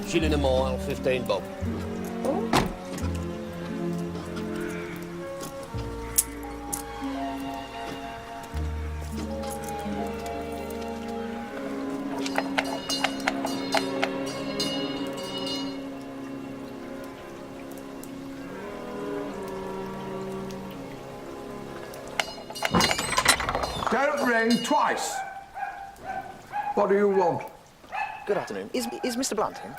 Shilling a mile, 15 bob. Don't ring twice. What do you want? Good afternoon. Is Mr. Blunt in?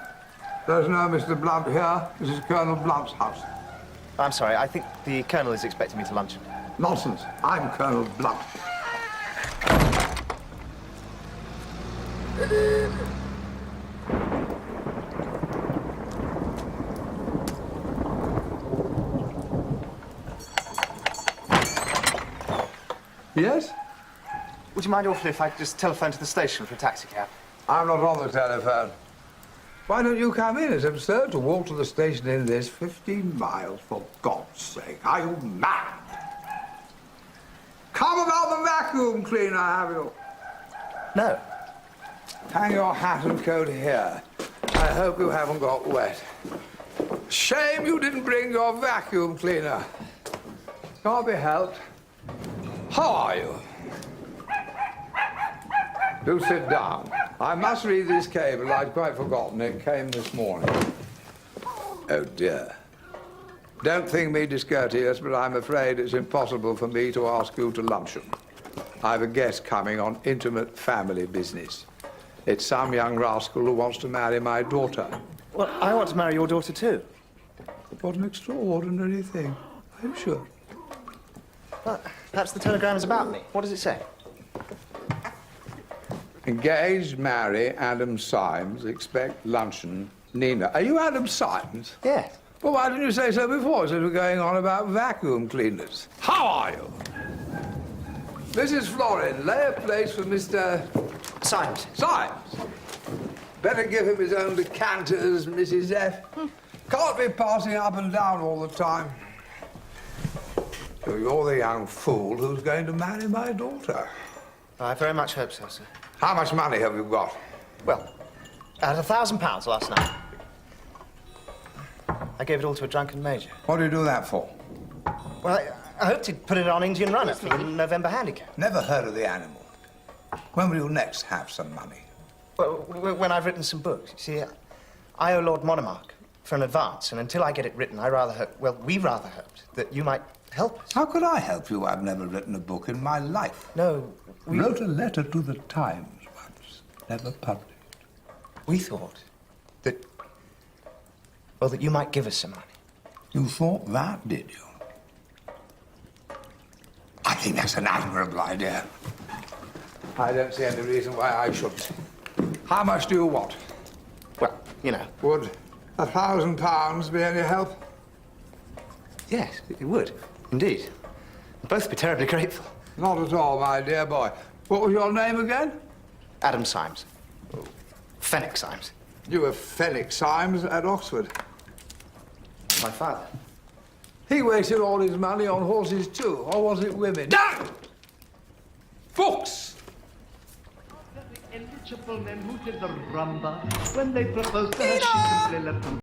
There's no Mr. Blunt here. This is Colonel Blunt's house. I'm sorry, I think the Colonel is expecting me to luncheon. Nonsense. I'm Colonel Blunt. Yes? Would you mind awfully if I could just telephone to the station for a taxicab? I'm not on the telephone. Why don't you come in? It's absurd to walk to the station in this 15 miles, for God's sake. Are you mad? Come about the vacuum cleaner, have you? No. Hang your hat and coat here. I hope you haven't got wet. Shame you didn't bring your vacuum cleaner. Can't be helped. How are you? Do sit down. I must read this cable. I'd quite forgotten. It came this morning. Oh, dear. Don't think me discourteous, but I'm afraid it's impossible for me to ask you to luncheon. I've a guest coming on intimate family business. It's some young rascal who wants to marry my daughter. Well, I want to marry your daughter, too. What an extraordinary thing. Are you sure? Well, perhaps the telegram is about me. What does it say? Engaged, marry, Adam Symes, expect luncheon, Nina. Are you Adam Symes? Yes. Well, why didn't you say so before, instead of going on about vacuum cleaners? How are you? Mrs. Florin, lay a place for Mr. Symes. Symes. Better give him his own decanters, Mrs. F. Can't be passing up and down all the time. So you're the young fool who's going to marry my daughter. I very much hope so, sir. How much money have you got? Well, I had £1,000 last night. I gave it all to a drunken major. What do you do that for? Well, I hoped he'd put it on Indian Runner for the November handicap. Never heard of the animal. When will you next have some money? Well, when I've written some books. You see, I owe Lord Monomark for an advance, and until I get it written, we rather hoped that you might help us. How could I help you? I've never written a book in my life. No, we... Wrote a letter to the Times once, never published. We thought that... well, that you might give us some money. You thought that, did you? I think that's an admirable idea. I don't see any reason why I shouldn't. How much do you want? Well, you know... Would £1,000 be any help? Yes, it would. Indeed. We'd both be terribly grateful. Not at all, my dear boy. What was your name again? Adam Symes. Fenwick Symes. You were Fenwick Symes at Oxford. My father. He wasted all his money on horses too, or was it women? Down! Books! Eligible men who did the rumba when they proposed to her, she simply left them